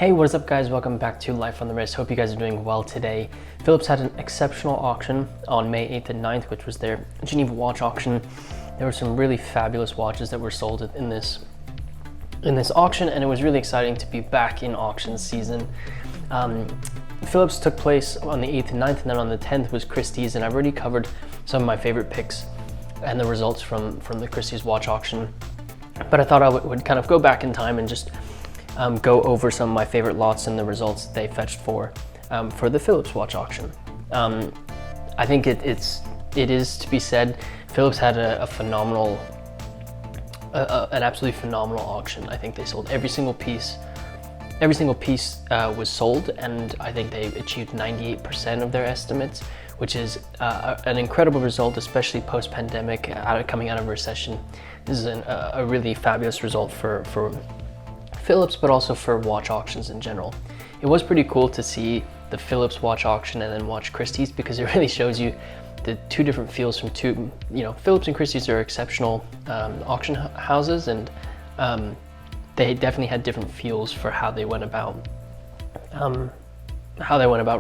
Hey, what is up guys? Welcome back to Life on the Wrist. Hope you guys are doing well today. Phillips had an exceptional auction on May 8th and 9th, which was their Geneva Watch Auction. There were some really fabulous watches that were sold in this auction, and it was really exciting to be back in auction season. Phillips took place on the 8th and 9th, and then on the 10th was Christie's, and I've already covered some of my favorite picks and the results from the Christie's watch auction. But I thought I would kind of go back in time and just go over some of my favorite lots and the results they fetched for the Phillips watch auction. I think it is to be said, Phillips had an absolutely phenomenal auction. I think they sold every single piece. Every single piece was sold, and I think they achieved 98% of their estimates, which is an incredible result, especially post-pandemic, coming out of a recession. This is a really fabulous result for Phillips, but also for watch auctions in general. It was pretty cool to see the Phillips watch auction and then watch Christie's, because it really shows you the two different feels from two, Phillips and Christie's are exceptional auction houses, and they definitely had different feels for how they went about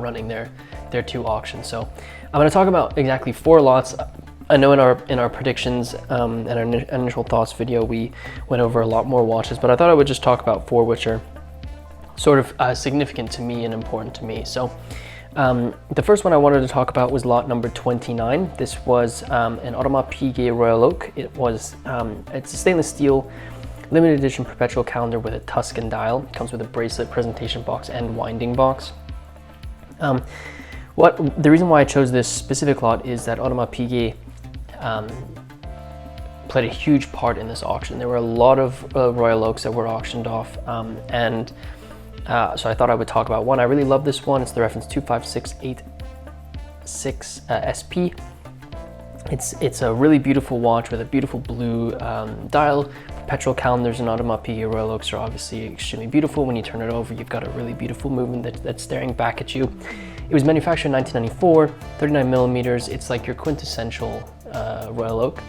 running their two auctions. So I'm going to talk about exactly 4 lots. I know in our predictions and our initial thoughts video, we went over a lot more watches, but I thought I would just talk about 4 which are sort of significant to me and important to me. So the first one I wanted to talk about was lot number 29. This was an Audemars Piguet Royal Oak. It's a stainless steel limited edition perpetual calendar with a Tuscan dial. It comes with a bracelet, presentation box, and winding box. The reason why I chose this specific lot is that Audemars Piguet played a huge part in this auction. There were a lot of Royal Oaks that were auctioned off, so I thought I would talk about one. I really love this one. It's the reference 25686 SP. It's a really beautiful watch with a beautiful blue dial. Perpetual calendars and Audemars Piguet Royal Oaks are obviously extremely beautiful. When you turn it over, you've got a really beautiful movement that's staring back at you. It was manufactured in 1994, 39 millimeters. It's like your quintessential Royal Oak.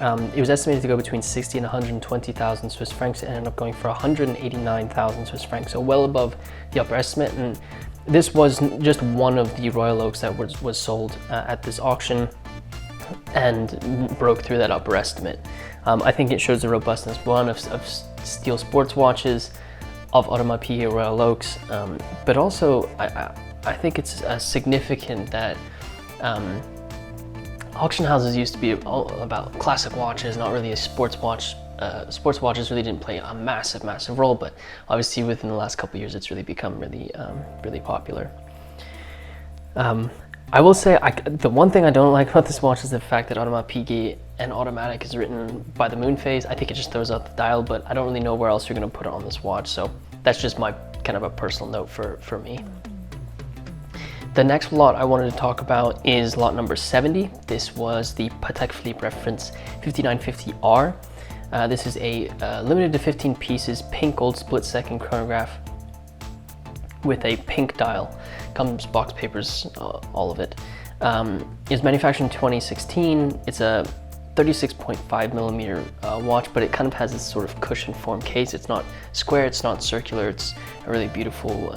It was estimated to go between 60 and 120,000 Swiss francs. It ended up going for 189,000 Swiss francs, so well above the upper estimate. And this was just one of the Royal Oaks that was sold at this auction and broke through that upper estimate. I think it shows the robustness, one, of steel sports watches, of Audemars Piguet Royal Oaks, but also I think it's significant that auction houses used to be all about classic watches, not really a sports watch. Sports watches really didn't play a massive role, but obviously within the last couple of years, it's really become really popular. I will say, the one thing I don't like about this watch is the fact that Audemars Piguet and automatic is written by the moon phase. I think it just throws out the dial, but I don't really know where else you're going to put it on this watch, so that's just my kind of a personal note for me. The next lot I wanted to talk about is lot number 70. This was the Patek Philippe reference 5950R. This is a limited to 15 pieces pink gold split second chronograph with a pink dial. Comes box papers, all of it. It was manufactured in 2016. It's a 36.5 millimeter watch, but it kind of has this sort of cushion form case. It's not square, it's not circular. It's a really beautiful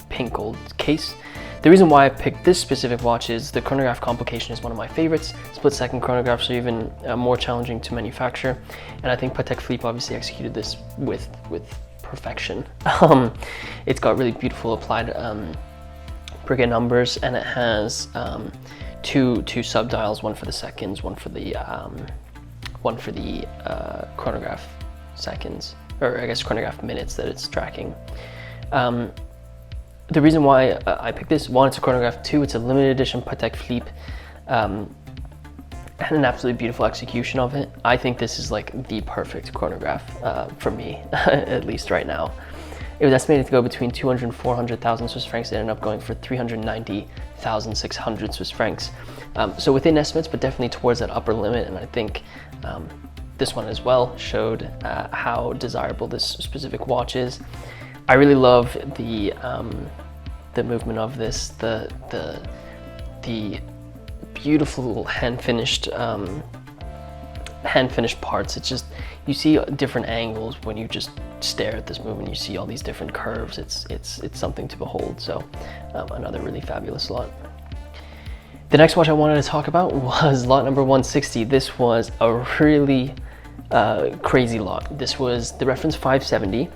pink gold case. The reason why I picked this specific watch is the chronograph complication is one of my favorites. Split second chronographs are even more challenging to manufacture, and I think Patek Philippe obviously executed this with perfection. It's got really beautiful applied Piguet numbers, and it has two sub-dials, one for the seconds, one for the chronograph seconds, or I guess chronograph minutes that it's tracking. The reason why I picked this, 1, it's a chronograph, 2, it's a limited edition Patek Philippe, and an absolutely beautiful execution of it. I think this is like the perfect chronograph for me, at least right now. It was estimated to go between 200 and 400,000 Swiss francs. It ended up going for 390,600 Swiss francs. So within estimates, but definitely towards that upper limit. And I think this one as well showed how desirable this specific watch is. I really love the movement of this, the beautiful hand finished hand finished parts. It's just, you see different angles when you just stare at this movement. You see all these different curves. It's something to behold. So another really fabulous lot. The next watch I wanted to talk about was lot number 160. This was a really crazy lot. This was the reference 570.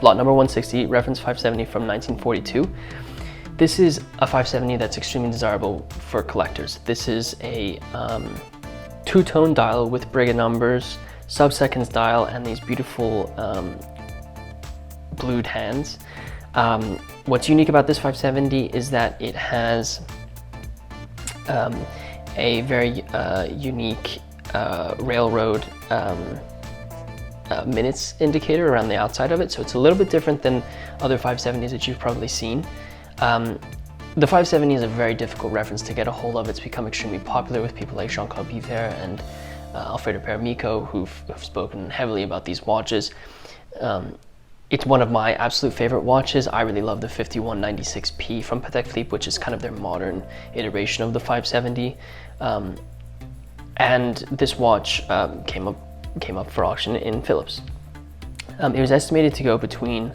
Lot number 160, reference 570 from 1942. This is a 570 that's extremely desirable for collectors. This is a two-tone dial with Brigade numbers, sub-seconds dial, and these beautiful blued hands. What's unique about this 570 is that it has a very unique railroad minutes indicator around the outside of it, so it's a little bit different than other 570s that you've probably seen. The 570 is a very difficult reference to get a hold of. It's become extremely popular with people like Jean-Claude Biver and Alfredo Peramico, who've spoken heavily about these watches. It's one of my absolute favorite watches. I really love the 5196P from Patek Philippe, which is kind of their modern iteration of the 570. And this watch came up for auction in Phillips. It was estimated to go between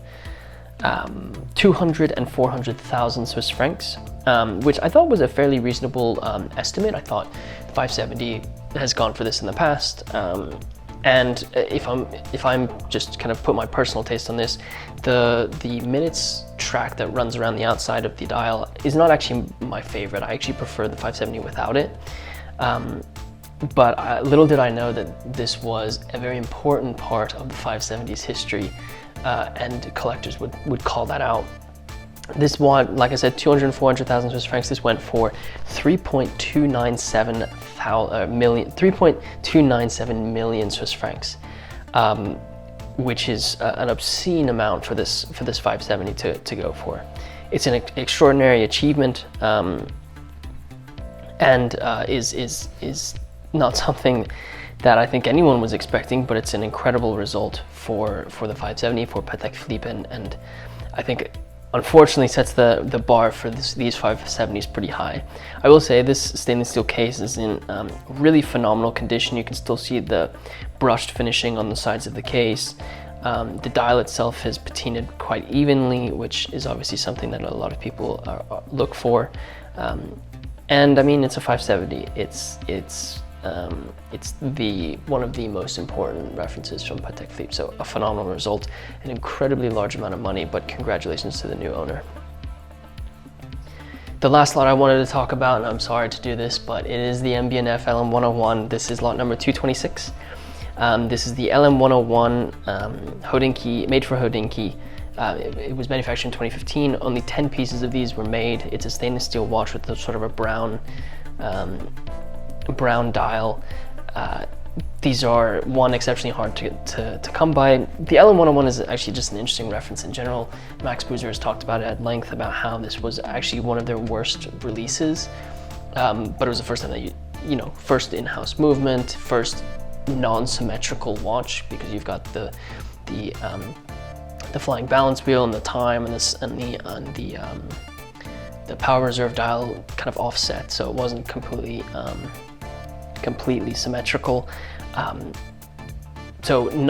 200 and 400,000 Swiss francs, which I thought was a fairly reasonable estimate. I thought the 570 has gone for this in the past. And if I'm just kind of put my personal taste on this, the minutes track that runs around the outside of the dial is not actually my favorite. I actually prefer the 570 without it. But little did I know that this was a very important part of the 570's history, and collectors would call that out. This one, like I said, 200 and 400,000 Swiss francs. This went for 3.297 million Swiss francs, which is an obscene amount for this 570 to go for. It's an extraordinary achievement, and is not something that I think anyone was expecting, but it's an incredible result for the 570, for Patek Philippe, and I think unfortunately sets the bar for these 570s pretty high. I will say this stainless steel case is in really phenomenal condition. You can still see the brushed finishing on the sides of the case. The dial itself is patinaed quite evenly, which is obviously something that a lot of people look for. And I mean, it's a 570. It's one of the most important references from Patek Philippe, so a phenomenal result, an incredibly large amount of money, but congratulations to the new owner. The last lot I wanted to talk about, and I'm sorry to do this, but it is the MB&F LM101. This is lot number 226. This is the LM101 Hodinkee, made for Hodinkee. It was manufactured in 2015. Only 10 pieces of these were made. It's a stainless steel watch with sort of a brown dial. These are exceptionally hard to come by. The LM101 is actually just an interesting reference in general. Max Boozer has talked about it at length about how this was actually one of their worst releases, but it was the first time that first in-house movement, first non-symmetrical watch, because you've got the flying balance wheel and the time and the power reserve dial kind of offset, so it wasn't completely symmetrical. So an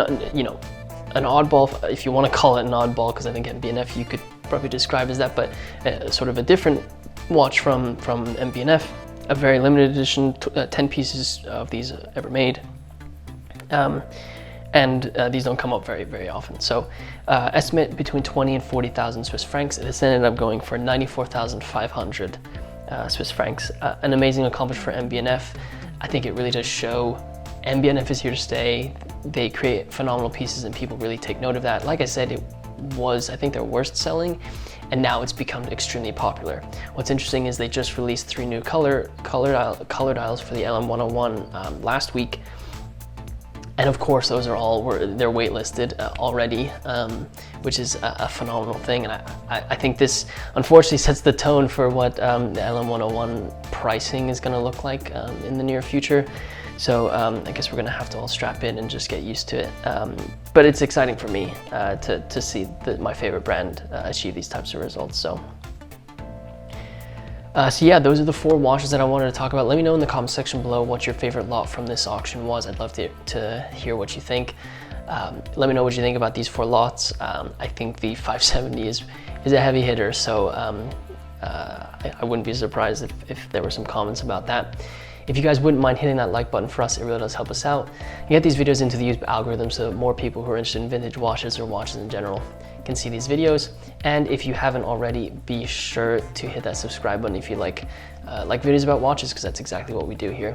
oddball, if you want to call it an oddball, because I think MB&F you could probably describe as that, but sort of a different watch from MB&F, a very limited edition, 10 pieces of these ever made. And these don't come up very, very often. So estimate between 20 and 40,000 Swiss francs. This ended up going for 94,500 Swiss francs. An amazing accomplishment for MB&F. I think it really does show MB&F is here to stay. They create phenomenal pieces and people really take note of that. Like I said, it was, I think, their worst selling, and now it's become extremely popular. What's interesting is they just released 3 new color dials for the LM101 last week. And of course, those are they're waitlisted already, which is a phenomenal thing. And I think this unfortunately sets the tone for what the LM101 pricing is going to look like in the near future. So I guess we're going to have to all strap in and just get used to it. But it's exciting for me to see my favorite brand achieve these types of results. So So yeah, those are the 4 watches that I wanted to talk about. Let me know in the comment section below what your favorite lot from this auction was. I'd love to hear what you think. Let me know what you think about these 4 lots. I think the 570 is a heavy hitter, so I wouldn't be surprised if there were some comments about that. If you guys wouldn't mind hitting that like button for us, it really does help us out. You get these videos into the YouTube algorithm so that more people who are interested in vintage watches or watches in general can see these videos. And if you haven't already, be sure to hit that subscribe button if you like videos about watches, because that's exactly what we do here.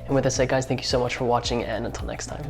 And with that said, guys, thank you so much for watching, and until next time.